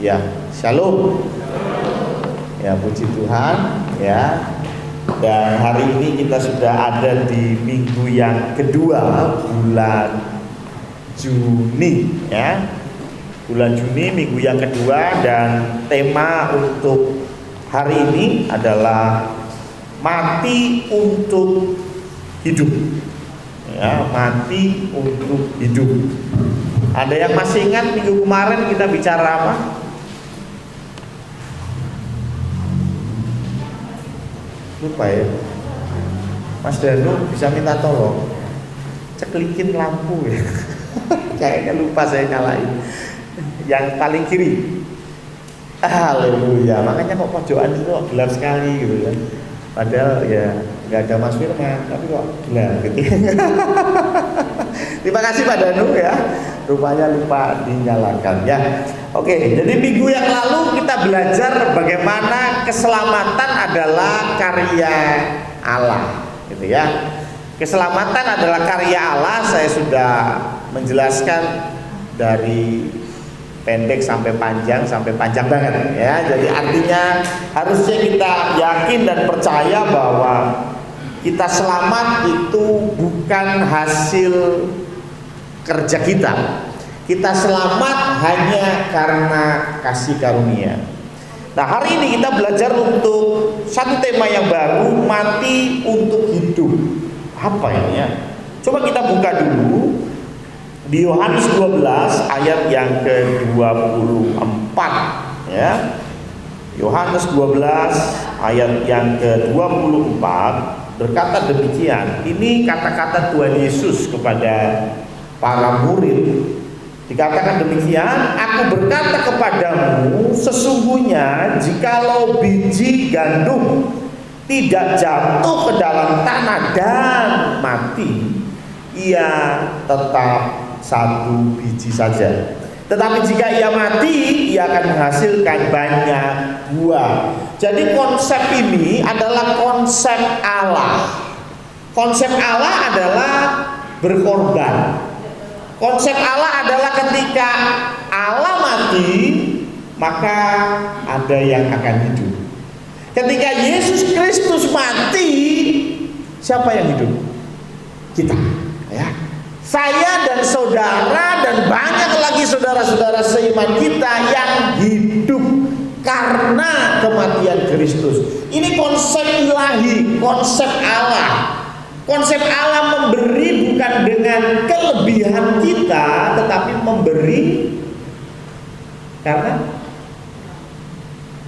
Ya, shalom. Ya, puji Tuhan ya. Dan hari ini kita sudah ada di minggu yang kedua bulan Juni ya. Bulan Juni minggu yang kedua, dan tema untuk hari ini adalah mati untuk hidup. Ya, mati untuk hidup. Ada yang masih ingat minggu kemarin kita bicara apa? Lupa ya. Mas Danu bisa minta tolong ceklikin lampu ya. Kayaknya lupa saya nyalain. Yang paling kiri. Haleluya. Makanya kok pojokan itu kok gelap sekali gitu kan. Padahal ya nggak ada Mas Firman, tapi kok gelap gitu. Terima kasih Pak Danu ya. Rupanya lupa dinyalakan ya. Oke, jadi minggu yang lalu kita belajar bagaimana keselamatan adalah karya Allah, gitu ya. Keselamatan adalah karya Allah. Saya sudah menjelaskan dari pendek sampai panjang banget ya. Jadi artinya harusnya kita yakin dan percaya bahwa kita selamat itu bukan hasil kerja kita. Kita selamat hanya karena kasih karunia. Nah, hari ini kita belajar untuk satu tema yang baru, mati untuk hidup. Apa ini ya? Coba kita buka dulu di Yohanes 12 ayat yang ke-24 ya. Yohanes 12 ayat yang ke-24 berkata demikian. Ini kata-kata Tuhan Yesus kepada para murid. Dikatakan demikian, aku berkata kepadamu, sesungguhnya jikalau biji gandum tidak jatuh ke dalam tanah dan mati, ia tetap satu biji saja. Tetapi jika ia mati, ia akan menghasilkan banyak buah. Jadi konsep ini adalah konsep Allah. Konsep Allah adalah berkorban. Konsep Allah adalah ketika Allah mati, maka ada yang akan hidup. Ketika Yesus Kristus mati, siapa yang hidup? Kita ya. Saya dan saudara dan banyak lagi saudara-saudara seiman kita yang hidup karena kematian Kristus. Ini konsep ilahi, konsep Allah. Konsep Allah memberi bukan dengan kelebihan kita, tetapi memberi karena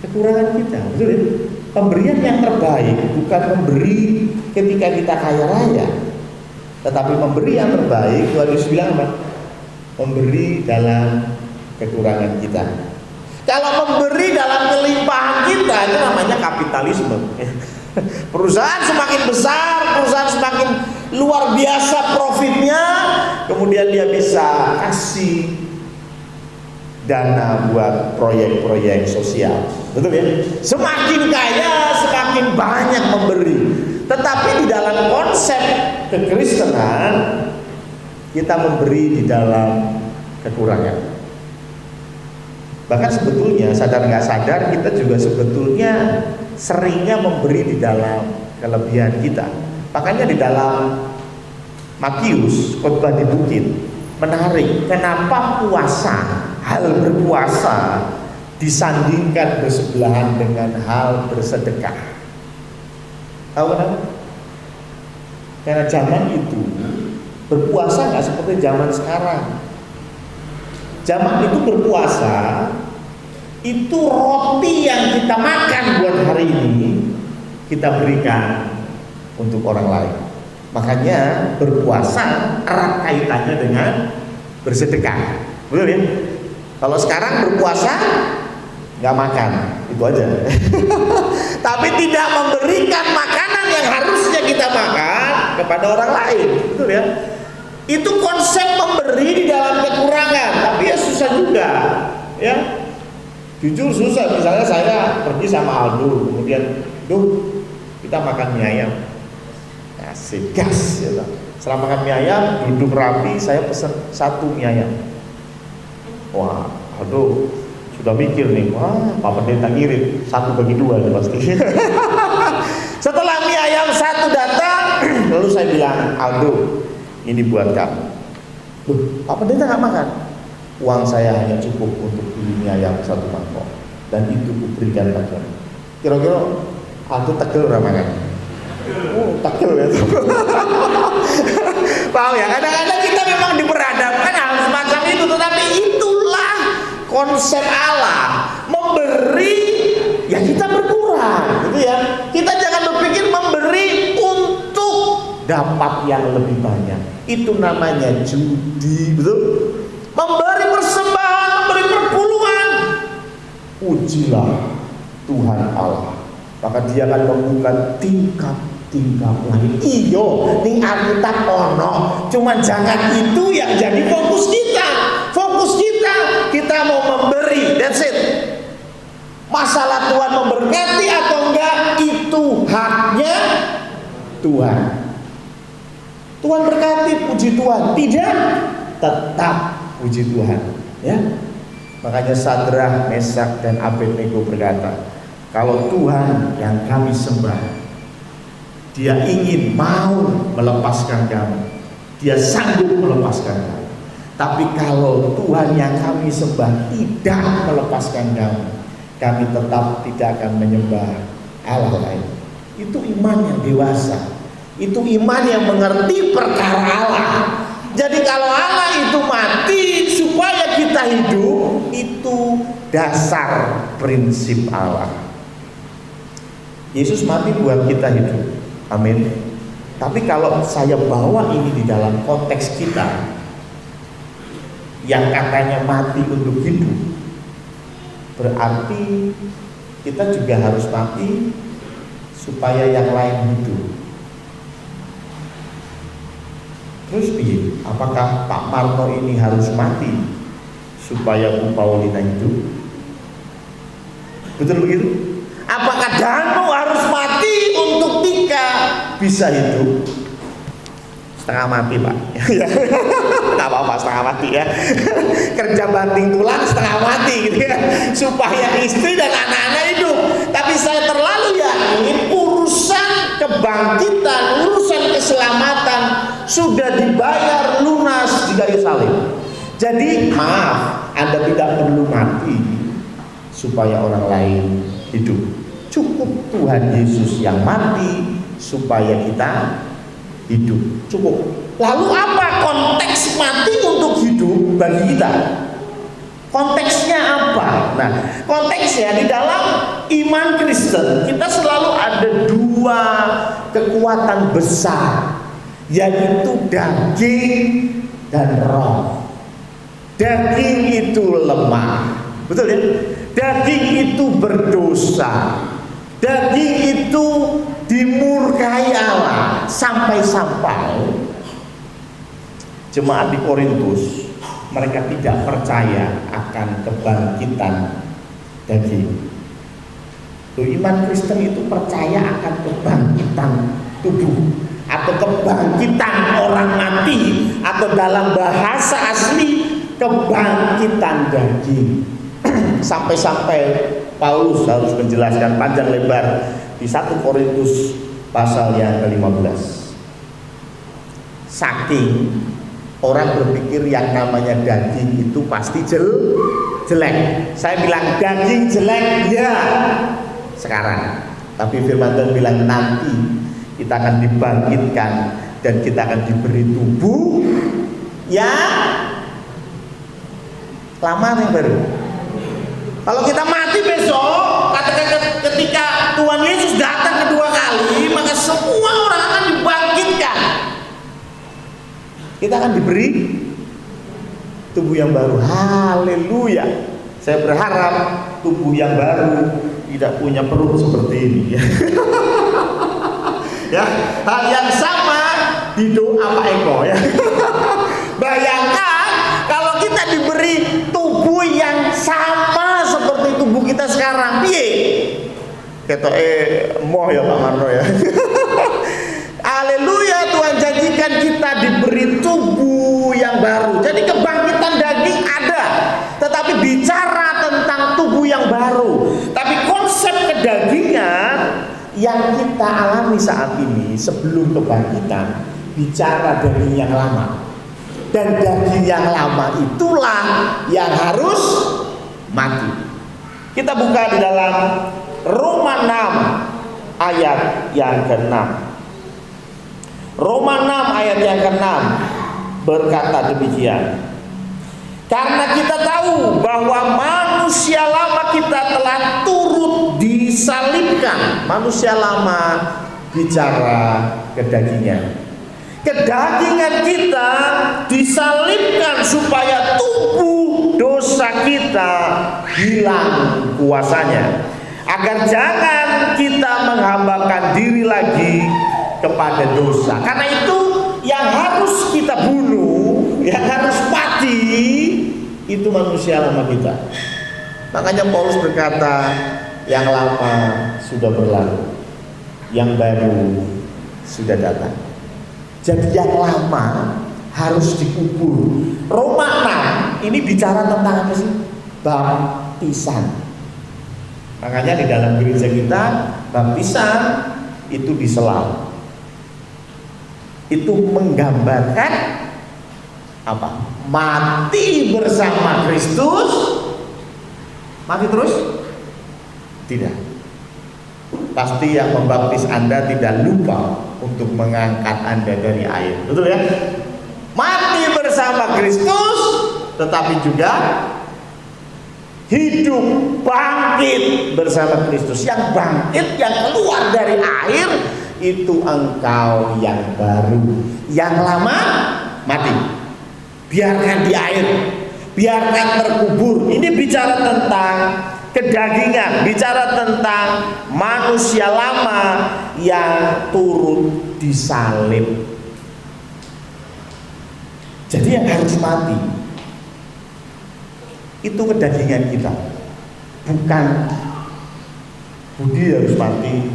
kekurangan kita. Betul ya? Pemberian yang terbaik bukan memberi ketika kita kaya raya, tetapi memberi yang terbaik. Tuhan Yesus bilang apa? Memberi dalam kekurangan kita. Kalau memberi dalam kelimpahan kita, itu namanya kapitalisme. Perusahaan semakin besar, perusahaan semakin luar biasa profitnya, kemudian dia bisa kasih dana buat proyek-proyek sosial. Betul ya? Semakin kaya, semakin banyak memberi. Tetapi di dalam konsep kekristenan, kita memberi di dalam kekurangan. Bahkan sebetulnya sadar nggak sadar kita juga sebetulnya seringnya memberi di dalam kelebihan kita. Makanya di dalam Matius khotbah di bukit menarik. Kenapa puasa, hal berpuasa disandingkan bersebelahan dengan hal bersedekah? Tahu kenapa? Karena zaman itu berpuasa nggak seperti zaman sekarang. Zaman itu berpuasa, itu roti yang kita makan buat hari ini kita berikan untuk orang lain. Makanya berpuasa erat kaitannya dengan bersedekah. Betul ya? Kalau sekarang berpuasa nggak makan, itu aja. Tapi tidak memberikan makanan yang harusnya kita makan kepada orang lain. Betul ya? Itu konsep memberi di dalam kekurangan. Tapi ya susah juga ya. Jujur susah. Misalnya saya pergi sama Aldo, kemudian kita makan mie ayam, asik gas ya. Setelah makan mie ayam, duduk rapi, saya pesen 1 mie ayam. Wah, Aldo Sudah mikir nih, wah Pak Pendeta ngirit 1 bagi 2 nih pasti. Setelah mie ayam 1 datang, lalu saya bilang, Aldo, ini buat kamu. Loh, Pak Pendeta nggak makan? Uang saya hanya cukup untuk beli mie ayam 1 mangkok, dan itu kuberikan padamu. Kira-kira Aldo tegel nggak makan? Oh, tegel ya. Paham ya? Kadang-kadang kita memang diperhadapkan hal semacam itu, tetapi itulah konsep Allah. Memberi, ya kita berkurang, gitu ya. Kita jangan berpikir memberi untuk dapat yang lebih banyak. Itu namanya judi, betul? Memberi persembahan, memberi perpuluhan. Ujilah Tuhan Allah, maka Dia akan membuka tingkap lain. Iyo, ning Alkitab ono. Cuman jangan itu yang jadi fokus kita. Fokus kita mau memberi. That's it. Masalah Tuhan memberkati atau enggak, itu haknya Tuhan. Tuhan berkati, puji Tuhan. Tidak, tetap puji Tuhan. Ya. Makanya Sadrah, Mesak, dan Abednego berkata, kalau Tuhan yang kami sembah, Dia ingin mau melepaskan kamu, Dia sanggup melepaskan kamu. Tapi kalau Tuhan yang kami sembah tidak melepaskan kami tetap tidak akan menyembah Allah lain. Itu iman yang dewasa. Itu iman yang mengerti perkara Allah. Jadi kalau Allah itu mati supaya kita hidup, itu dasar prinsip Allah. Yesus mati buat kita hidup. Amin. Tapi kalau saya bawa ini di dalam konteks kita yang katanya mati untuk hidup, berarti kita juga harus mati supaya yang lain hidup. Terus apakah Pak Marno ini harus mati supaya Bu Paulina hidup? Betul begitu? Apakah Danu harus mati untuk Tika bisa hidup? Setengah mati Pak. Nggak apa-apa setengah mati ya. Kerja banting tulang setengah mati gitu ya, supaya istri dan anak-anak hidup. Tapi saya terlalu yakin urusan kebangkitan, urusan keselamatan sudah dibayar lunas di kayu salib. Jadi maaf, Anda tidak perlu mati supaya orang lain hidup. Cukup Tuhan Yesus yang mati supaya kita hidup. Cukup. Lalu apa konteks mati untuk hidup bagi kita? Konteksnya apa? Nah, konteksnya di dalam iman Kristen kita selalu ada 2 kekuatan besar, yaitu daging dan roh. Daging itu lemah, betul ya? Daging itu berdosa. Daging itu dimurkai Allah, sampai-sampai jemaat di Korintus mereka tidak percaya akan kebangkitan daging. Iman Kristen itu percaya akan kebangkitan tubuh atau kebangkitan orang mati, atau dalam bahasa asli kebangkitan daging. Sampai-sampai Paulus harus menjelaskan panjang lebar di 1 Korintus pasal yang ke-15. Saking orang berpikir yang namanya daging itu pasti jelek. Saya bilang daging jelek ya sekarang, tapi firman Tuhan bilang nanti kita akan dibangkitkan dan kita akan diberi tubuh yang lama yang baru. Kalau kita mati besok, katakan ketika Tuhan Yesus datang kedua kali, maka semua orang akan dibangkitkan. Kita akan diberi tubuh yang baru. Haleluya. Saya berharap tubuh yang baru tidak punya perut seperti ini ya. Ya, hal yang sama di doa Pak Eko ya. Bayangkan kalau kita diberi tubuh yang sama seperti tubuh kita sekarang, piye? Ketoke moh ya Pak Marno ya. Haleluya, Tuhan janjikan kita diberi tubuh yang baru. Jadi kebangkitan daging ada, tetapi bicara tentang tubuh yang baru. Tapi konsep kedagingan yang kita alami saat ini sebelum kebangkitan bicara daging yang lama. Dan daging yang lama itulah yang harus mati. Kita buka di dalam Roma 6 ayat yang ke-6. Roma 6 ayat yang ke-6 berkata demikian. Karena kita tahu bahwa manusia lama kita telah turut disalibkan. Manusia lama bicara kedagingan. Kedagingan kita disalibkan supaya tubuh dosa kita hilang kuasanya, agar jangan kita menghambakan diri lagi kepada dosa. Karena itu yang harus kita bunuh, yang harus mati, itu manusia lama kita. Makanya Paulus berkata, yang lama sudah berlalu, yang baru sudah datang. Jadi yang lama harus dikubur. Roma 6 ini bicara tentang apa sih? Baptisan. Makanya di dalam gereja kita baptisan itu diselam. Itu menggambarkan apa? Mati bersama Kristus. Mati terus? Tidak. Pasti yang membaptis Anda tidak lupa untuk mengangkat Anda dari air. Betul ya? Mati bersama Kristus, tetapi juga hidup, bangkit bersama Kristus. Yang bangkit, yang keluar dari air, itu engkau yang baru. Yang lama mati, biarkan di air, biarkan terkubur. Ini bicara tentang kedagingan, bicara tentang manusia lama yang turut disalib. Jadi yang harus mati itu kedagingan kita, bukan Budi harus mati,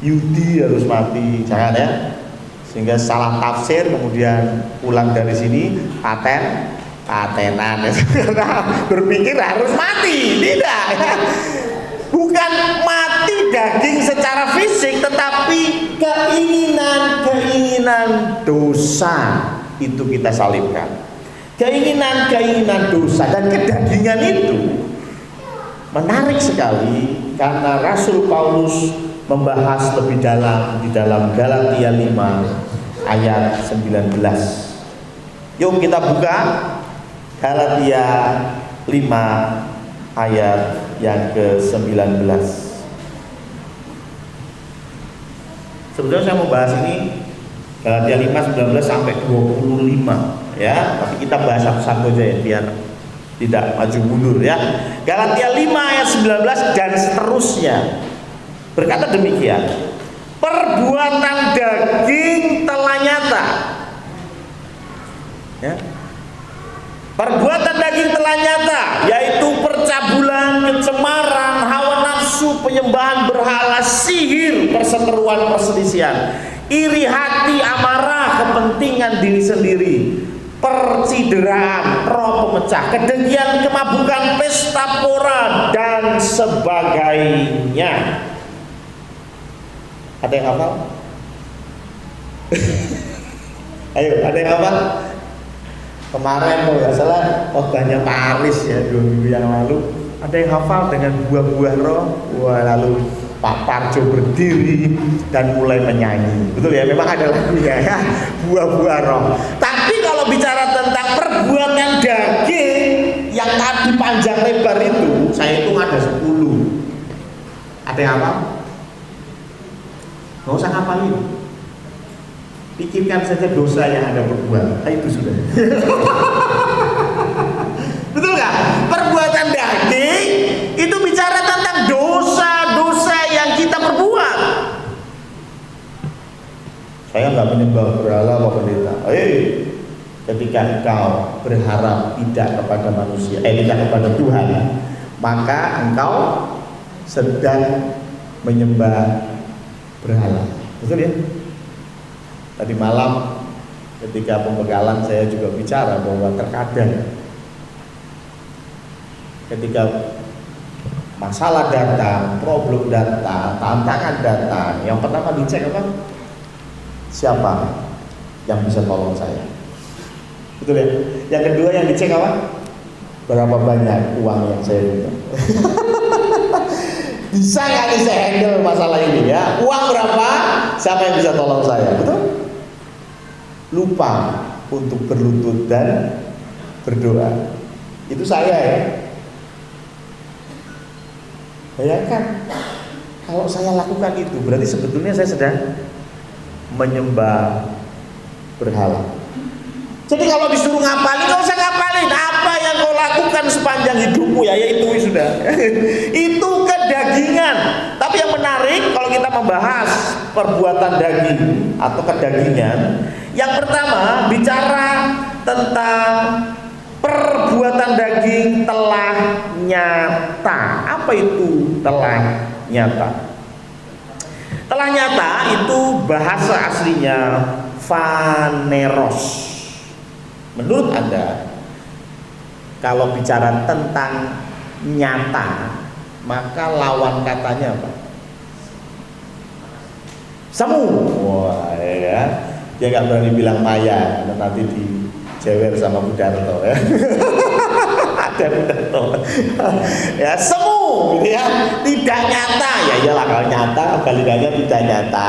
Yudi harus mati, jangan ya. Sehingga salah tafsir, kemudian pulang dari sini patenan berpikir harus mati. Tidak, bukan mati daging secara fisik, tetapi keinginan dosa itu kita salibkan. Keinginan dosa dan kedagingan itu menarik sekali, karena Rasul Paulus membahas lebih dalam di dalam Galatia 5 ayat 19. Yuk kita buka Galatia 5 ayat yang ke-19. Sebetulnya saya mau bahas ini Galatia 5 19 sampai 25 ya, tapi kita bahas satu-satu aja ya biar tidak maju mundur ya. Galatia 5 ayat 19 dan seterusnya berkata demikian. Perbuatan daging telah nyata. Ya. Perbuatan daging telah nyata, yaitu percabulan, kecemaran, hawa nafsu, penyembahan berhala, sihir, perseteruan, perselisihan, iri hati, amarah, kepentingan diri sendiri, percideraan, roh pemecah, kedengkian, kemabukan, pesta pora, dan sebagainya. Ada yang hafal? Ayo, ada yang hafal? Kemarin kalau nggak salah khotbahnya Pak Aris ya 2 minggu yang lalu, ada yang hafal dengan buah-buah roh. Wah, lalu Pak Parjo berdiri dan mulai menyanyi. Betul ya, memang ada lagunya ya, buah-buah roh. Tapi kalau bicara tentang perbuatan daging yang tadi panjang lebar itu, saya hitung ada 10. Ada yang hafal? Nggak usah ngapalin, pikirkan saja dosa yang Anda perbuat. Itu sudah. Betul nggak? Perbuatan daging itu bicara tentang dosa-dosa yang kita perbuat. Saya nggak menyembah berhala Pak Pendeta. Ketika engkau berharap tidak kepada manusia, tidak kepada Tuhan, maka engkau sedang menyembah berhala. Betul ya? Tadi malam ketika pembekalan saya juga bicara bahwa terkadang ketika masalah datang, problem datang, tantangan datang, yang pertama dicek apa? Siapa yang bisa tolong saya? Betul ya? Yang kedua yang dicek apa? Berapa banyak uang yang saya punya? Bisa nggak nih saya handle masalah ini ya? Uang berapa? Siapa yang bisa tolong saya? Betul? Lupa untuk berlutut dan berdoa. Itu saya ya. Bayangkan kalau saya lakukan itu, berarti sebetulnya saya sedang menyembah berhala. Jadi kalau disuruh ngapalin, nggak usah ngapalin. Apa yang kau lakukan sepanjang hidupmu ya itu sudah. Itu kedagingan. Tapi yang menarik kalau kita membahas perbuatan daging atau kedagingan, yang pertama bicara tentang perbuatan daging telah nyata. Apa itu telah nyata? Telah nyata itu bahasa aslinya phaneros. Menurut Anda, kalau bicara tentang nyata, maka lawan katanya apa? Semu. Wah, ya. Dia nggak berani bilang maya, nanti dijewer sama Budarto ya. Ada Budarto. Ya, semu, gitu ya. Tidak nyata. Ya iyalah kalau nyata, balikannya tidak nyata.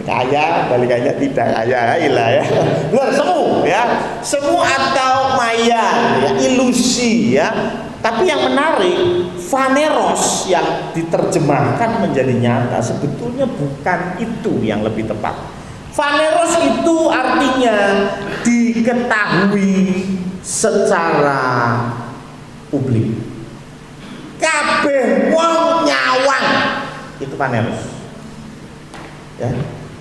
Kaya, balikannya tidak kaya, ilah ya. Benar, semu ya. Semu atau maya, ya, ilusi ya. Tapi yang menarik, phaneros yang diterjemahkan menjadi nyata sebetulnya bukan itu yang lebih tepat. Phaneros itu artinya diketahui secara publik. Kabeh wong nyawang, itu phaneros. Ya.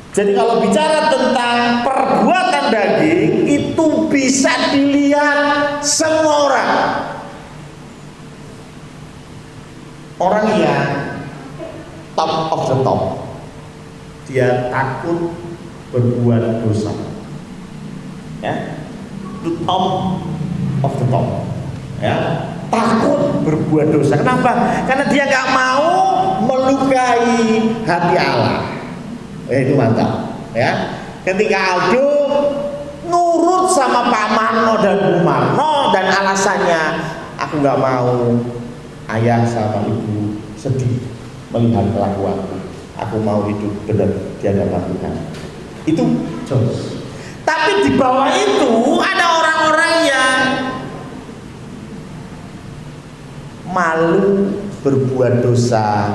Jadi kalau bicara tentang perbuatan daging itu bisa dilihat semua orang. Orang yang top of the top, dia takut berbuat dosa, ya, the top of the top, ya, takut berbuat dosa. Kenapa? Karena dia nggak mau melukai hati Allah. Itu mantap, ya. Ketika Aldo nurut sama Pak Marno dan Bu Marno dan alasannya aku nggak mau ayah sama ibu sedih melihat kelakuanku, aku mau hidup benar di hadapan Tuhan. Itu jos. Tapi di bawah itu ada orang-orang yang malu berbuat dosa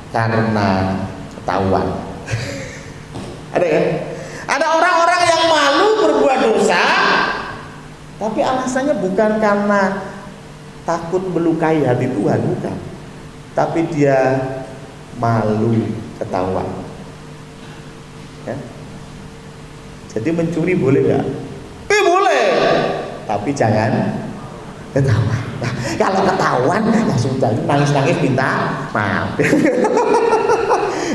karena ketahuan. Ada ya? Ada orang-orang yang malu berbuat dosa, tapi alasannya bukan karena takut melukai hati Tuhan, bukan. Tapi dia malu ketahuan. Ya? Jadi mencuri boleh nggak? Boleh, tapi jangan ketahuan. Nah, kalau ketahuan ya sudah, nangis-nangis minta maaf.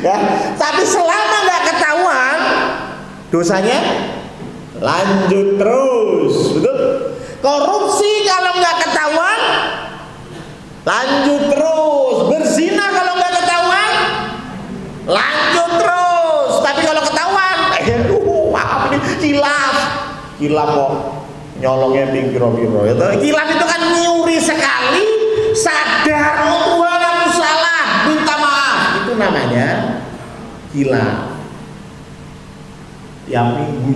Ya, tapi selama nggak ketahuan, dosanya lanjut terus, betul? Korupsi kalau nggak ketahuan, lanjut terus. Berzina kalau nggak ketahuan, lanjut terus. Tapi kalau ketahuan, maaf ini kilaf kok nyolongnya piro-piro. Kilaf itu kan nyuri sekali, sadar Tuhan aku salah, minta maaf. Itu namanya kilaf. Tiap minggu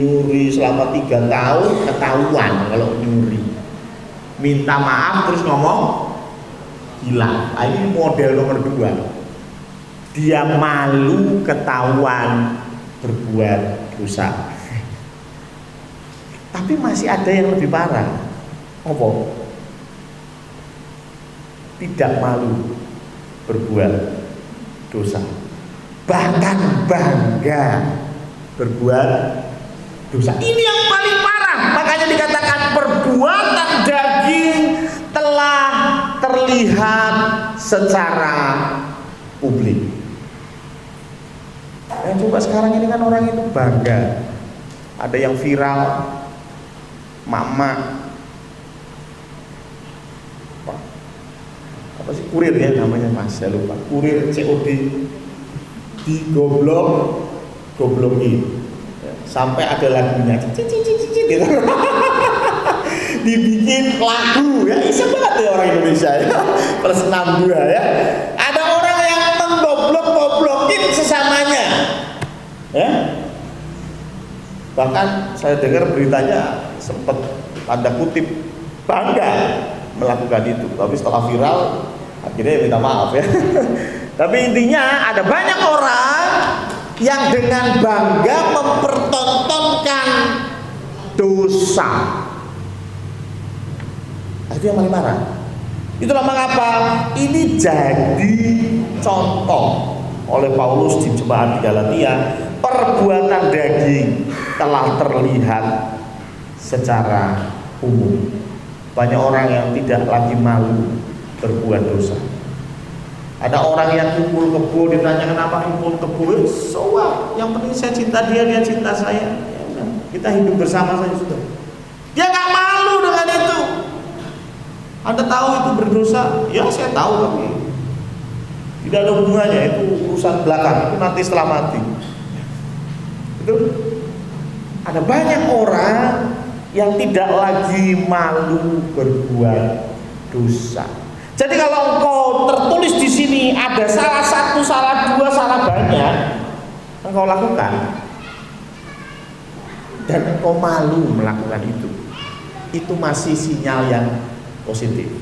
nyuri selama 3 tahun ketahuan kalau nyuri, minta maaf terus ngomong gila. Ini model nomor 2. Dia malu ketahuan berbuat dosa. Tapi masih ada yang lebih parah. Apa? Tidak malu berbuat dosa, bahkan bangga berbuat dosa. Ini yang paling parah. Makanya dikatakan perbuatan daging telah terlihat secara publik. Coba sekarang ini kan orang itu bangga. Ada yang viral, mak-mak apa sih, kurir ya namanya Mas, saya lupa, kurir COD digoblokin ya, sampai ada lagunya cicit gitu. Dibikin lagu ya, bisa banget ya orang Indonesia ya, plus 62 ya. Ada orang yang menggoblok-goblokin sesamanya ya. Bahkan saya dengar beritanya sempat tanda kutip bangga melakukan itu, tapi setelah viral akhirnya minta maaf ya. Tapi intinya ada banyak orang yang dengan bangga mempertontonkan dosa. Itu yang paling marah. Itulah mengapa ini jadi contoh oleh Paulus di jemaat di Galatia. Perbuatan daging telah terlihat secara umum. Banyak orang yang tidak lagi malu berbuat dosa. Ada orang yang kumpul kebo, ditanya kenapa kumpul kebo, so what? Yang penting saya cinta dia, dia cinta saya. Ya, kita hidup bersama saja sudah. Dia nggak malu dengan itu. Anda tahu itu berdosa? Ya saya tahu, tapi tidak ada hubungannya, itu urusan belakang, itu nanti setelah mati. Itu ada banyak orang yang tidak lagi malu berbuat dosa. Jadi kalau engkau tertulis di sini ada salah satu, salah dua, salah banyak, engkau lakukan dan engkau malu melakukan itu masih sinyal yang positif.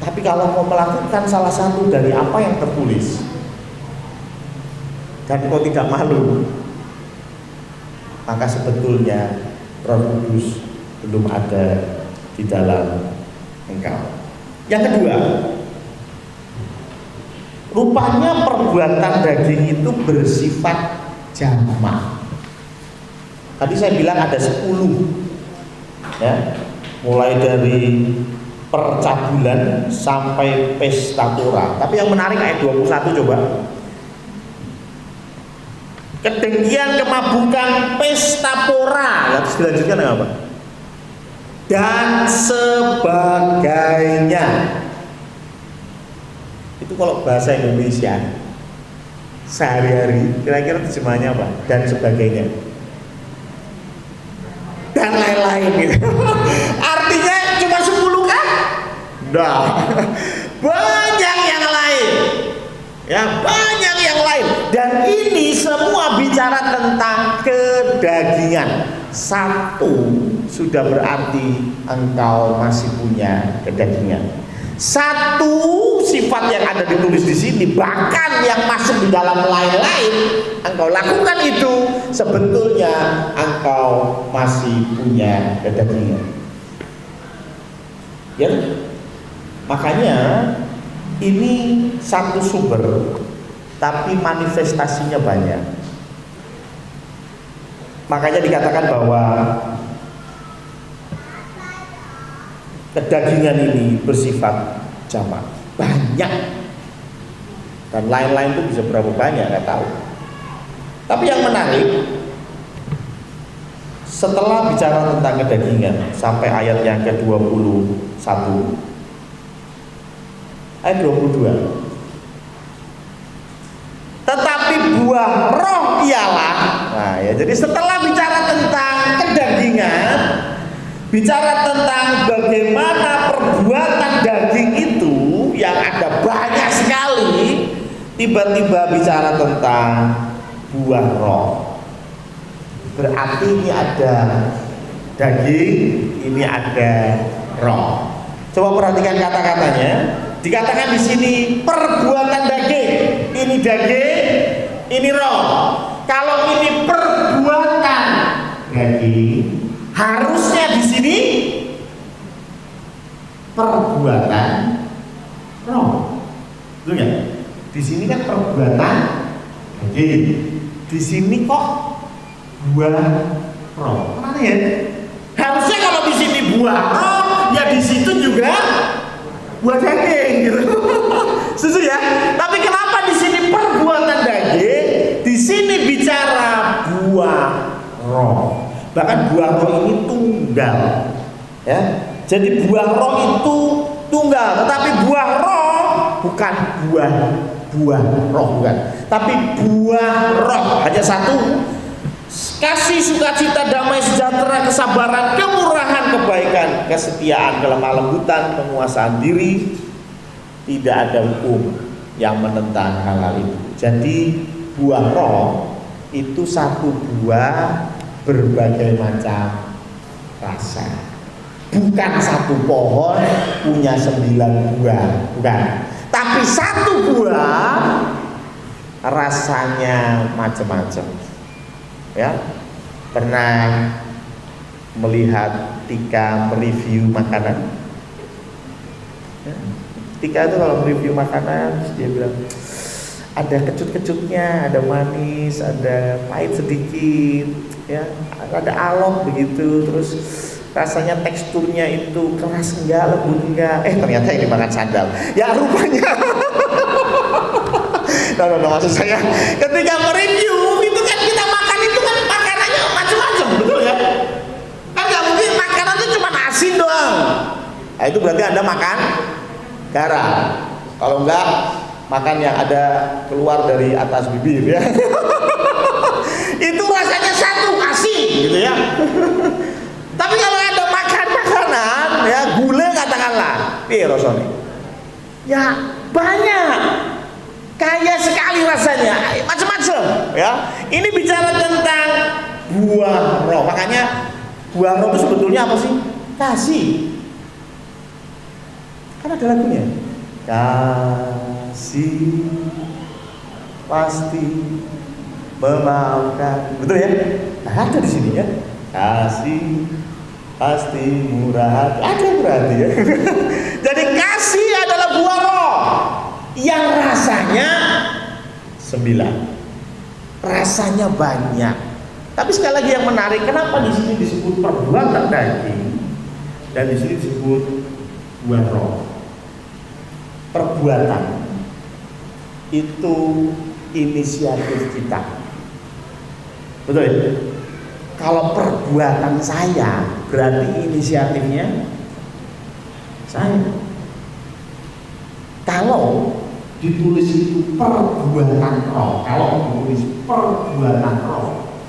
Tapi kalau engkau melakukan salah satu dari apa yang tertulis dan engkau tidak malu, maka sebetulnya Roh Kudus belum ada di dalam engkau. Yang kedua, rupanya perbuatan daging itu bersifat jamak. Tadi saya bilang ada 10 ya, mulai dari percabulan sampai pesta pora. Tapi yang menarik ayat 21 coba. Kedengkian, kemabukan, pesta pora. Terus dilanjutkan dengan apa? Dan sebagainya. Itu kalau bahasa Indonesia sehari-hari kira-kira terjemahannya apa? Dan sebagainya. Dan lain-lain gitu. Artinya cuma 10 kan? Nah, banyak yang lain. Ya, banyak yang lain. Dan ini semua bicara tentang kedagingan. Satu sudah berarti engkau masih punya kedagingan. Satu sifat yang ada ditulis di sini, bahkan yang masuk di dalam lain-lain, engkau lakukan itu, sebetulnya engkau masih punya kedagingan. Ya, makanya ini satu sumber, tapi manifestasinya banyak. Makanya dikatakan bahwa kedagingan ini bersifat jamak, banyak, dan lain-lain itu bisa berapa banyak nggak tahu. Tapi yang menarik, setelah bicara tentang kedagingan sampai ayat yang ke-21, ayat 22. Tetapi buah roh ialah, nah ya, jadi setelah bicara tentang kedagingan, bicara tentang bagaimana perbuatan daging itu yang ada banyak sekali, tiba-tiba bicara tentang buah roh. Berarti ini ada daging, ini ada roh. Coba perhatikan kata-katanya. Dikatakan di sini perbuatan daging. Ini daging, ini roh. Kalau ini perbuatan daging, harusnya di sini perbuatan roh. Betul ya? Di sini kan perbuatan daging. Di sini kok buah roh. Kemana ya? Harusnya kalau di sini buah roh, ya di situ juga buah daging gitu. Setuju ya? Tapi kenapa di sini perbuatan daging, di sini bicara buah roh. Bahkan buah roh ini tunggal. Ya. Jadi buah roh itu tunggal, tetapi buah roh bukan buah roh, bukan, tapi buah roh hanya satu: kasih, sukacita, damai, sejahtera, kesabaran, kemurahan, kebaikan, kesetiaan, kelemah lembutan, penguasaan diri. Tidak ada hukum yang menentang hal-hal itu. Jadi buah roh itu satu buah berbagai macam rasa. Bukan satu pohon punya 9 buah, bukan. Tapi satu buah rasanya macam-macam. Ya, pernah melihat Tika mereview makanan? Ya. Tika itu kalau mereview makanan dia bilang ada kecut-kecutnya, ada manis, ada pahit sedikit, ya, ada alot begitu, terus rasanya teksturnya itu keras enggak, lembut enggak. Ternyata ini makan sandal. Ya rupanya. No, maksud saya ketika mereview itu kan kita makan itu kan makanannya macam-macam, betul ya? Kan nggak mungkin makanan itu cuma asin doang. Nah, itu berarti Anda makan garam. Kalau enggak, makan yang ada keluar dari atas bibir, ya. Itu rasanya satu, asin gitu ya. Tapi kalau ada makan makanan ya, gulai katakanlah, rasanya ya banyak, kaya sekali rasanya, macam-macam ya. Ini bicara tentang buah roh. Makanya buah roh itu sebetulnya apa sih? Kasih. Kan ada lagunya, kasih pasti memaafkan, betul ya? Nah, ada di sini ya, kasih pasti murah hati, ada berarti ya. Jadi kasih adalah buah roh yang rasanya 9, rasanya banyak. Tapi sekali lagi yang menarik, kenapa di sini disebut perbuatan daging dan di sini disebut buah roh? Perbuatan itu inisiatif kita, betul ya? Kalau perbuatan saya berarti inisiatifnya saya. Kalau ditulis itu perbuatan roh, kalau ditulis perbuatan roh,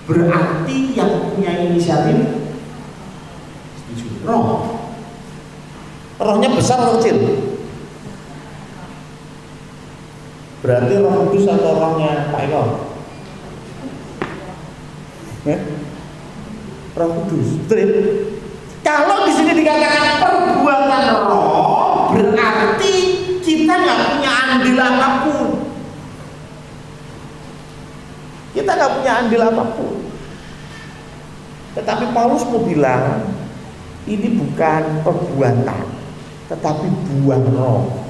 berarti yang punya inisiatif roh. Rohnya besar atau kecil? Berarti Roh Kudus atau rohnya Pak Eko? Roh Kudus, betul ya? Kalau di sini dikatakan perbuatan roh, berarti kita nggak punya andil apapun. Kita nggak punya andil apapun. Tetapi Paulus mau bilang, ini bukan perbuatan, tetapi buah roh.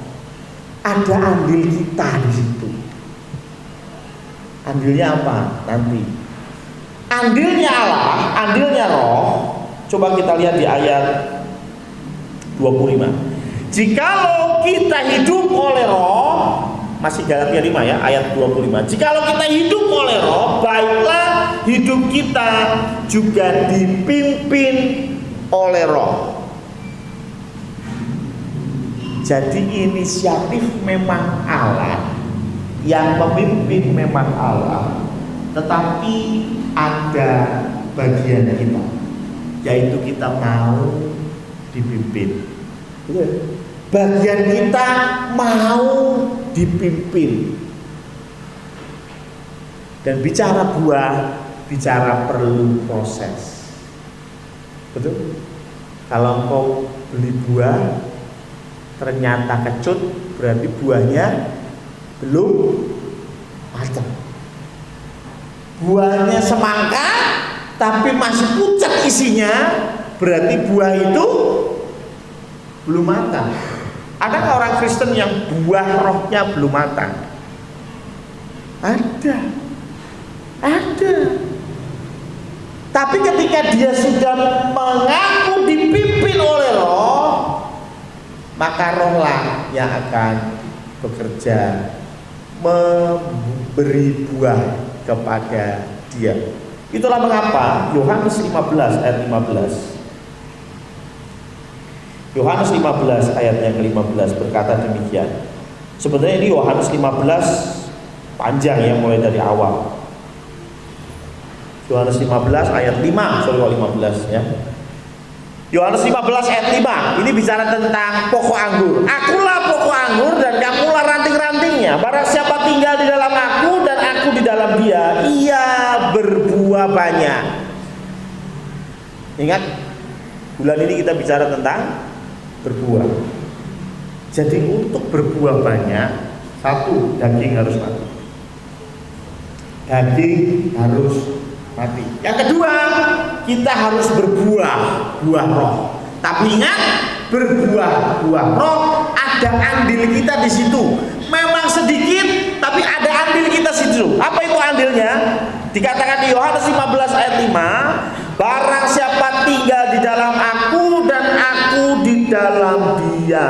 Ada andil kita di situ. Andilnya apa? Nanti. Andilnya Allah, andilnya roh. Coba kita lihat di ayat 25. Jikalau kita hidup oleh roh, masih Galatia 5 ya, ayat 25. Jikalau kita hidup oleh roh, baiklah hidup kita juga dipimpin oleh roh. Jadi inisiatif memang Allah, yang memimpin memang Allah, tetapi ada bagian kita, yaitu kita mau dipimpin. Bagian kita mau dipimpin. Dan bicara buah, bicara perlu proses. Betul? Kalau engkau beli buah ternyata kecut, berarti buahnya belum matang. Buahnya semangka tapi masih pucat isinya, berarti buah itu belum matang. Adakah orang Kristen yang buah rohnya belum matang? Ada. Tapi ketika dia sudah mengaku dipimpin oleh roh, maka rohlah yang akan bekerja memberi buah kepada dia. Itulah mengapa Yohanes 15 ayat 15. Yohanes 15 ayat yang ke-15 berkata demikian. Sebenarnya ini Yohanes 15 panjang ya, mulai dari awal. Yohanes 15 ayat 5, sorry 15 ya. Yohanes 15 ayat 5 ini bicara tentang pokok anggur. Akulah pokok anggur dan kamulah ranting-rantingnya. Barang siapa tinggal di dalam aku dan aku di dalam dia, ia berbuah banyak. Ingat, bulan ini kita bicara tentang berbuah. Jadi untuk berbuah banyak, satu, daging harus mati. Daging harus mati. Yang kedua, kita harus berbuah, buah roh. Tapi ingat, berbuah buah roh, ada andil kita di situ. Memang sedikit, tapi ada andil kita di situ. Apa itu andilnya? Dikatakan di Yohanes 15 ayat 5, barang siapa tinggal di dalam aku dan aku di dalam dia.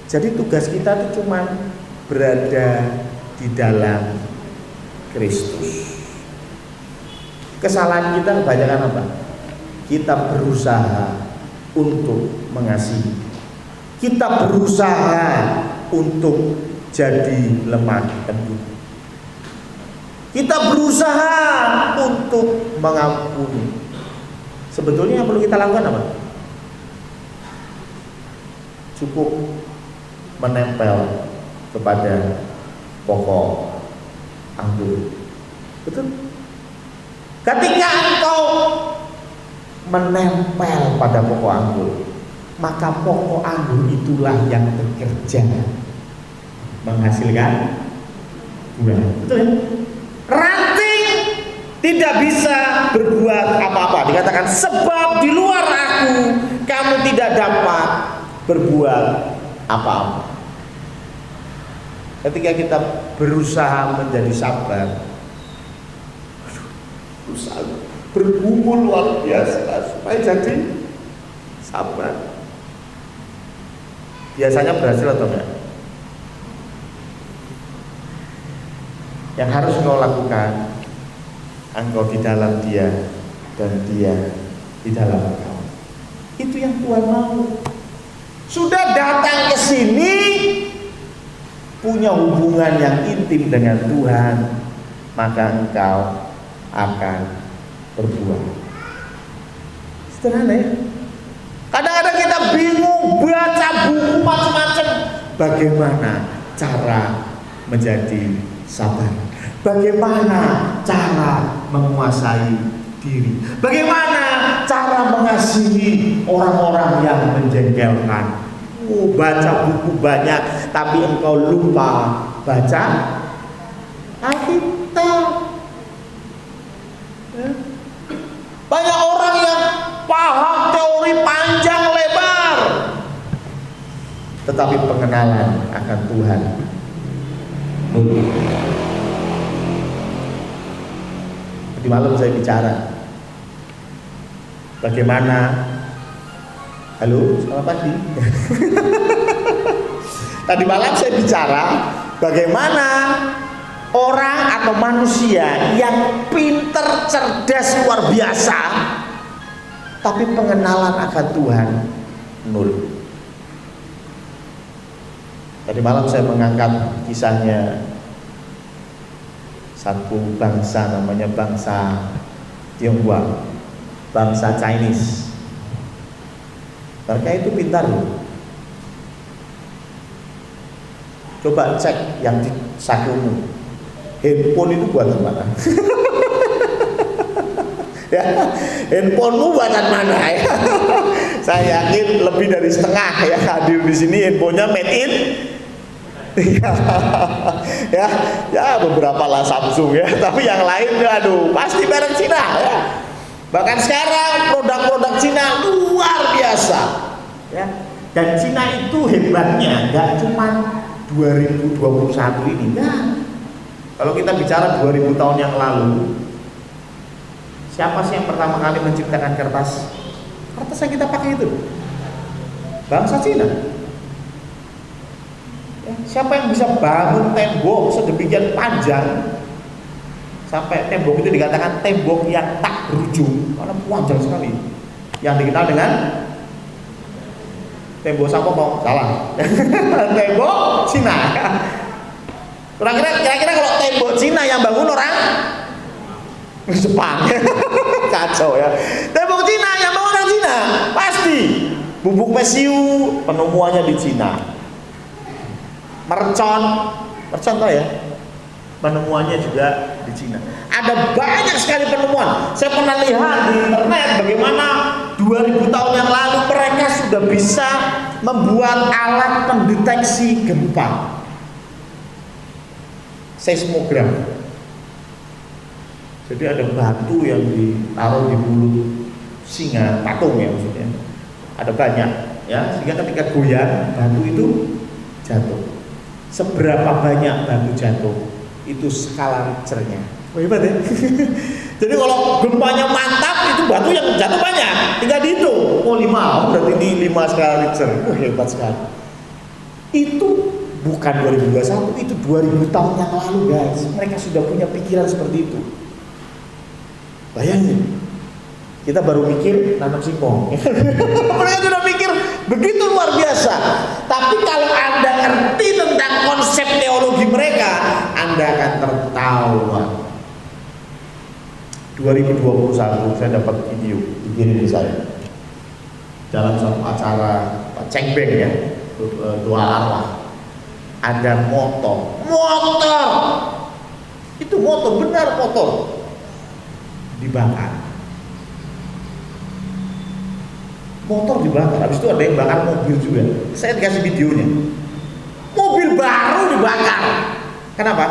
Jadi tugas kita itu cuma berada di dalam Kristus. Kesalahan kita kebanyakan apa? Kita berusaha untuk mengasihi. Kita berusaha untuk jadi lemah lembut. Kita berusaha untuk mengampuni. Sebetulnya yang perlu kita lakukan apa? Cukup menempel kepada pokok anggur. Betul? Ketika engkau menempel pada pokok anggur, maka pokok anggur itulah yang bekerja menghasilkan buah. Betul ya? Ranting tidak bisa berbuat apa-apa. Dikatakan sebab di luar aku kamu tidak dapat berbuat apa-apa. Ketika kita berusaha menjadi sabar, berusaha bergumul luar biasa supaya jadi sabar. Biasanya berhasil atau enggak? Yang harus engkau lakukan, engkau di dalam dia dan dia di dalam engkau. Itu yang Tuhan mau. Sudah datang ke sini, punya hubungan yang intim dengan Tuhan, maka engkau akan berbuah. Sederhana ya. Kadang-kadang kita bingung baca buku macam-macam. Bagaimana cara menjadi sabar? Bagaimana cara menguasai diri? Bagaimana cara mengasihi orang-orang yang menjengkelkan? Baca buku banyak, tapi engkau lupa baca Alkitab. Banyak orang yang paham teori panjang lebar, tetapi pengenalan akan Tuhan nul. Di malam saya bicara bagaimana, halo selamat pagi. Tadi malam saya bicara bagaimana orang atau manusia yang pinter, cerdas, luar biasa, tapi pengenalan akan Tuhan nul. Tadi malam saya mengangkat kisahnya satu bangsa, namanya bangsa Tionghoa, bangsa Chinese. Mereka itu pintar loh. Coba cek yang di sakumu, handphone itu buatan mana? Ya, handphonemu buatan mana ya? Saya yakin lebih dari setengah ya hadir di sini handphonenya made in. ya beberapa lah Samsung ya, tapi yang lain aduh pasti merek Cina ya. Bahkan sekarang produk-produk Cina luar biasa ya. Dan Cina itu hebatnya nggak cuma 2021 ini, nah. Kalau kita bicara 2000 tahun yang lalu, siapa sih yang pertama kali menciptakan kertas? Kertas yang kita pakai itu bangsa Cina. Ya, siapa yang bisa bangun tembok sedemikian panjang sampai tembok itu dikatakan tembok yang tak berujung karena panjang sekali, yang dikenal dengan Tembok siapa kok? Salah. Tembok Cina. Kira-kira kalau tembok Cina yang bangun orang Jepang. Kacau ya. Tembok Cina yang bangun orang Cina. Pasti. Bubuk mesiu penemuannya di Cina. Mercon tau ya? Penemuannya juga di Cina. Ada banyak sekali penemuan. Saya pernah lihat di internet bagaimana 2000 tahun yang lalu mereka sudah bisa membuat alat pendeteksi gempa. Seismograf. Jadi ada batu yang ditaruh di mulut singa, patung ya maksudnya. Ada banyak ya, sehingga ketika goyang batu itu jatuh. Seberapa banyak batu jatuh itu skala Richternya. Hebat ya. Jadi kalau gempanya mantap itu batu yang jatuh banyak, tinggal dihitung. Oh 5, berarti ini 5 skala Richter. Hebat sekali. Itu bukan 2021, itu 2000 tahun yang lalu guys. Mereka sudah punya pikiran seperti itu. Bayangin, kita baru mikir nanam singkong. Mereka sudah mikir begitu luar biasa. Tapi kalau Anda ngerti tentang konsep teologi mereka, Anda akan tertawa. 2021 saya dapat video dikirim ke saya dalam satu acara Cengbeng ya, doa arwah. Ada motor itu benar motor dibakar. Motor dibakar, habis itu ada yang bakar mobil juga. Saya dikasih videonya. Mobil baru dibakar. Kenapa?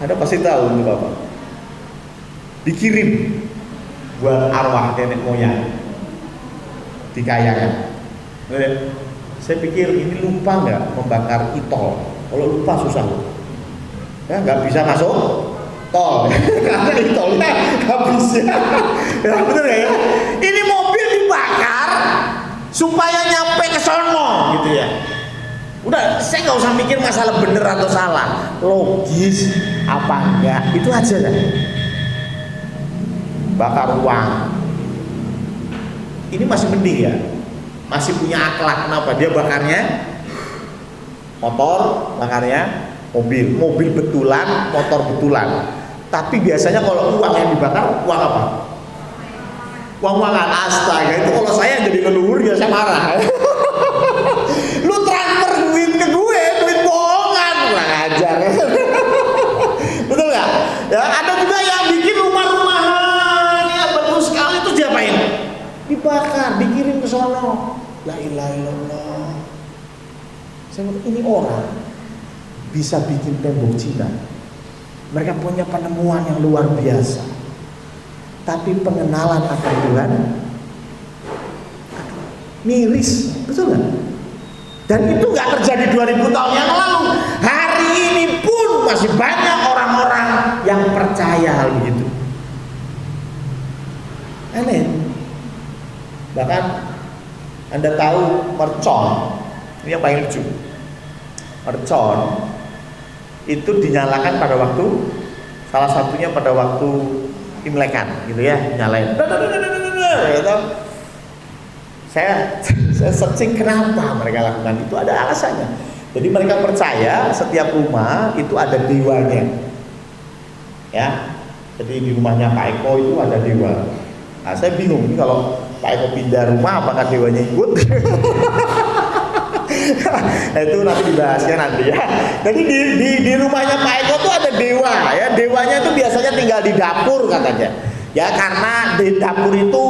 Anda pasti tahu itu Bapak. Dikirim buat arwah nenek moyang di Kayangan. Saya pikir ini lupa nggak membakar e-tol. Kalau lupa susah ya, nggak bisa masuk tol karena e-tolnya nggak bisa. Ya betul ya. Ini mobil dibakar supaya nyampe ke sono gitu ya. Udah, saya nggak usah mikir masalah bener atau salah, logis apa enggak, itu aja kan. Bakar uang. Ini masih mending ya, masih punya akhlak. Kenapa? Dia bakarnya motor, bakarnya mobil betulan, motor betulan. Tapi biasanya kalau uang yang dibakar, uang apa? Uang-uangan. Astaga, itu kalau saya jadi leluhur ya saya marah. Lu transfer duit ke gue, duit bohongan, kurang ajar. Betul nggak? Ya, ada juga yang bikin rumah-rumahan ya bagus sekali, itu diapain? Dibakar, dikirim ke sono. La ilaha illallah. Saya bilang, ini orang bisa bikin tembok Cina. Mereka punya penemuan yang luar biasa. Tapi pengenalan akan Tuhan miris, betul nggak? Dan itu nggak terjadi 2000 tahun yang lalu. Hari ini pun masih banyak orang-orang yang percaya hal begitu. Aneh. Bahkan Anda tahu mercon, ini yang paling lucu. Mercon itu dinyalakan pada waktu, salah satunya pada waktu Imlekan gitu ya, nyalain. Gitu. Saya searching kenapa mereka lakukan itu, ada alasannya. Jadi mereka percaya setiap rumah itu ada dewanya. Ya. Jadi di rumahnya Pak Eko itu ada dewa. Nah, saya bingung ini kalau Pak Eko pindah rumah apakah dewanya ikut? Nah, itu nanti dibahasnya nanti ya. Jadi di rumahnya Pak Eko tuh ada dewa ya. Dewanya itu biasanya tinggal di dapur katanya. Ya karena di dapur itu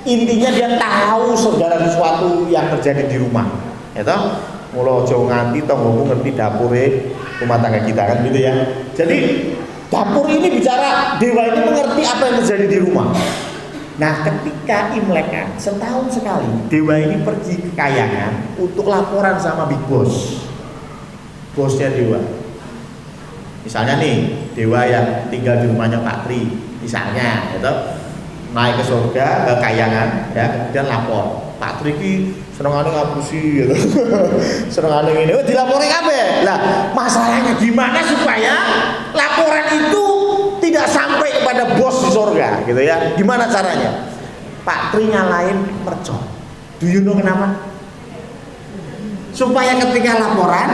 intinya dia tahu segala sesuatu yang terjadi di rumah. Ya toh? Mula aja nganti tanggomu ngerti dapure rumah tangga kita kan gitu ya. Jadi dapur ini bicara, dewa ini mengerti apa yang terjadi di rumah. Nah ketika Imlekan setahun sekali dewa ini pergi ke Kayangan untuk laporan sama Big Boss, bosnya dewa. Misalnya nih dewa yang tinggal di rumahnya Pak Tri misalnya, gitu, naik ke surga ke Kayangan ya, kemudian lapor Pak Tri ki senengane ngapusi gitu. Senengane ini dilapori kabeh. Lah masalahnya gimana supaya laporan itu tidak sampai kepada bos di surga gitu ya. Gimana caranya? Pak Tri nyalain mercon. Do you know kenapa? Supaya ketika laporan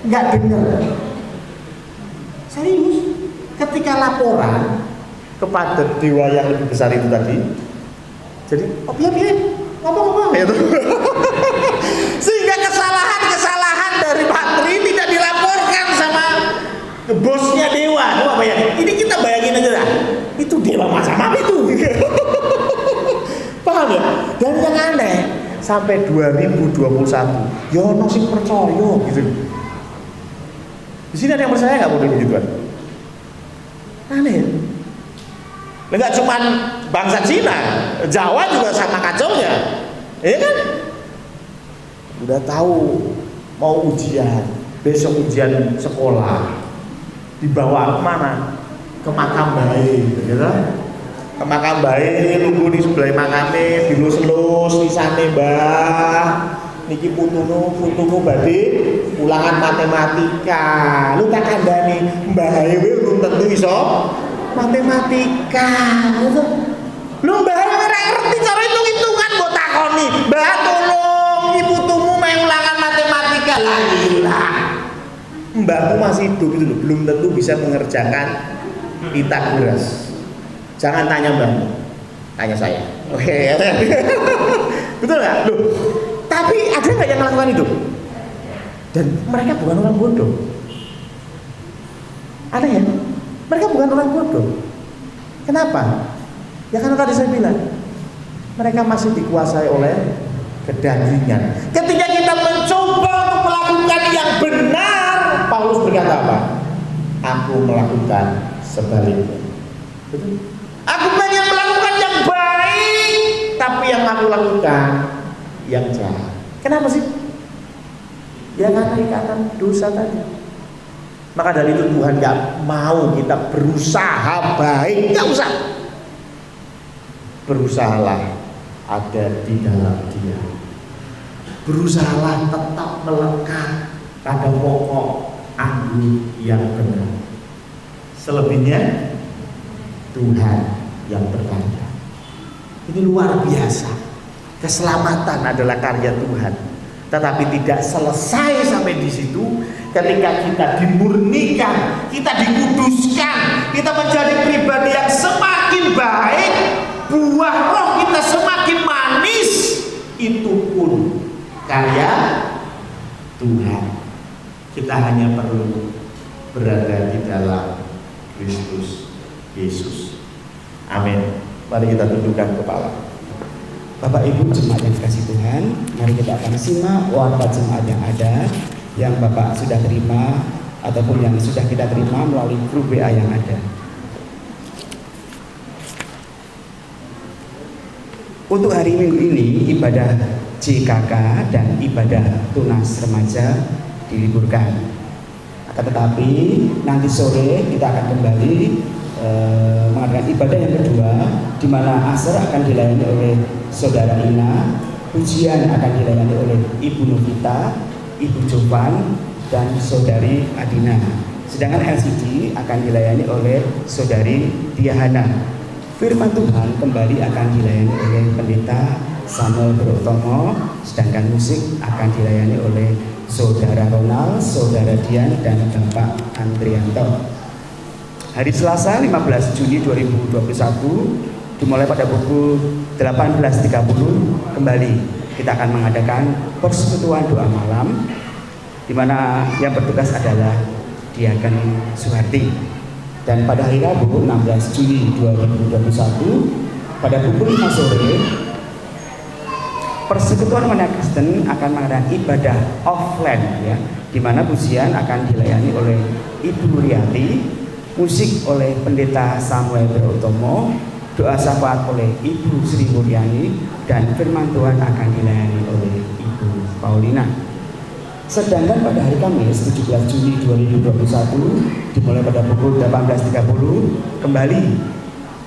nggak dengar. Serius, ketika laporan kepada dewa yang lebih besar itu tadi, jadi biar ngomong gitu. Sehingga kesalahan dari Pak Tri tidak dilaporkan sama bosnya dewa. Coba bayangin, ini kita bayangin aja lah. Itu dewa macam apa itu? Paham ya? Dan yang aneh, sampai 2021 yono sing percaya gitu. Di sini ada yang percaya nggak model begituan? Aneh ya? Enggak cuman bangsa Cina, Jawa juga sama kacaunya, ya kan? Udah tahu mau ujian, besok ujian sekolah, dibawa kemana? Ke makam bayi, gitu. Ke makam bayi, nunggu di sebelah makamnya, dilus-lus, disane mbah, niki putumu badhe ulangan matematika. Lu tak kandhani mbah belum tentu iso matematika. Lu mbah ora ngerti cara hitung-hitungan mbok takoni. Mbah tolong iki putumu mau ulangan matematika. Lah ilah. Mbahmu masih hidup gitu loh, belum tentu bisa mengerjakan Pitagoras. Jangan tanya mbahmu, tanya saya. Oke. Betul nggak? Loh, tapi ada nggak yang melakukan itu? Dan mereka bukan orang bodoh. Ada ya? Mereka bukan orang bodoh. Kenapa? Ya karena tadi saya bilang, mereka masih dikuasai oleh kedagingan. Ketika kita mencoba untuk melakukan yang benar, Paulus berkata apa? Aku melakukan sebaliknya. Betul? Aku pengen melakukan yang baik, tapi yang aku lakukan yang jahat. Kenapa sih? Ya karena ikatan dosa tadi. Maka dari itu Tuhan gak mau kita berusaha baik, gak usah. Berusahalah ada di dalam Dia. Berusahalah tetap melekat pada pokok anggur yang benar. Selebihnya Tuhan yang berkarya. Ini luar biasa. Keselamatan adalah karya Tuhan. Tetapi tidak selesai sampai di situ. Ketika kita dimurnikan, kita dikuduskan, kita menjadi pribadi yang semakin baik, buah roh kita semakin manis, itu pun karya Tuhan. Kita hanya perlu berada di dalam Kristus Yesus. Amin. Mari kita tundukkan kepala. Bapak Ibu jemaat yang dikasihi Tuhan, mari kita akan simak wafat jemaat yang ada, yang Bapak sudah terima ataupun yang sudah kita terima melalui grup WA yang ada. Untuk hari Minggu ini ibadah JKK dan ibadah tunas remaja diliburkan. Akan tetapi nanti sore kita akan kembali mengadakan ibadah yang kedua, di mana asar akan dilayani oleh Saudara Ina, pujian akan dilayani oleh Ibu Novita, Ibu Jovan, dan Saudari Adina. Sedangkan LCD akan dilayani oleh Saudari Diahana. Firman Tuhan kembali akan dilayani oleh Pendeta Samuel Berotomo, sedangkan musik akan dilayani oleh Saudara Ronald, Saudara Dian, dan Bapak Andrianto. Hari Selasa 15 Juni 2021 dimulai pada pukul 18.30 kembali kita akan mengadakan persekutuan doa malam, di mana yang bertugas adalah Diaken Suharti. Dan pada hari Rabu 16 Juni 2021 pada pukul 5 sore Persekutuan Umat Kristen akan mengadakan ibadah offline, ya, di mana pujian akan dilayani oleh Ibu Nuriati, musik oleh Pendeta Samuel Berotomo, doa syafaat oleh Ibu Sri Mulyani, dan firman Tuhan akan dilayani oleh Ibu Paulina. Sedangkan pada hari Kamis 17 Juni 2021 dimulai pada pukul 18.30 kembali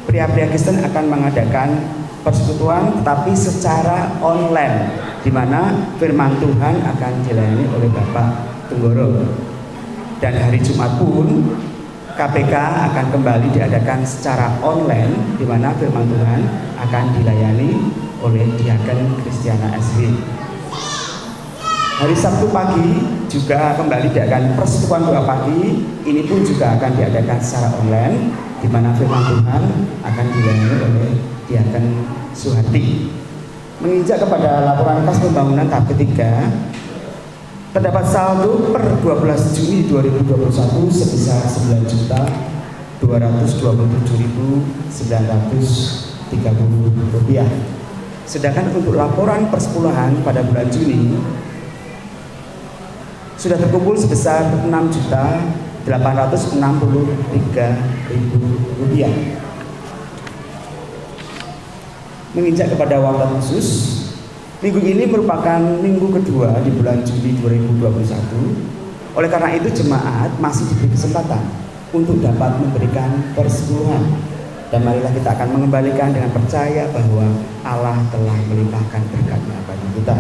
pria-pria Kristen akan mengadakan persekutuan tetapi secara online, di mana firman Tuhan akan dilayani oleh Bapak Tunggoro. Dan hari Jumat pun KPK akan kembali diadakan secara online, di mana firman Tuhan akan dilayani oleh Diaken Kristiana SW. Hari Sabtu pagi juga kembali diadakan persekutuan doa pagi. Ini pun juga akan diadakan secara online, di mana firman Tuhan akan dilayani oleh Diaken Suharti. Menginjak kepada laporan kas pembangunan tahap ketiga, terdapat saldo per 12 Juni 2021 sebesar Rp927.930. Sedangkan untuk laporan persepuluhan pada bulan Juni sudah terkumpul sebesar Rp6.863.000. Menginjak kepada waktu khusus, minggu ini merupakan minggu kedua di bulan Juli 2021. Oleh karena itu jemaat masih diberi kesempatan untuk dapat memberikan persepuluhan. Dan marilah kita akan mengembalikan dengan percaya bahwa Allah telah melimpahkan berkat-Nya bagi kita.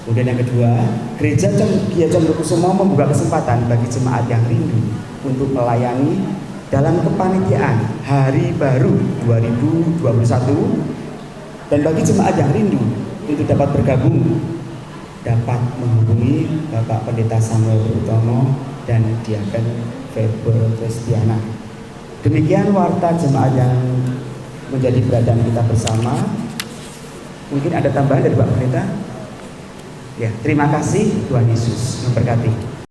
Kemudian yang kedua, Gereja Gia Condrokusumo membuka kesempatan bagi jemaat yang rindu untuk melayani dalam kepanitiaan Hari Baru 2021, dan bagi jemaat yang rindu untuk dapat bergabung dapat menghubungi Bapak Pendeta Samuel Utomo dan Diaken Febe Kristiana. Demikian warta jemaat yang menjadi beradaan kita bersama. Mungkin ada tambahan dari Pak Pendeta? Ya, terima kasih. Tuhan Yesus memberkati.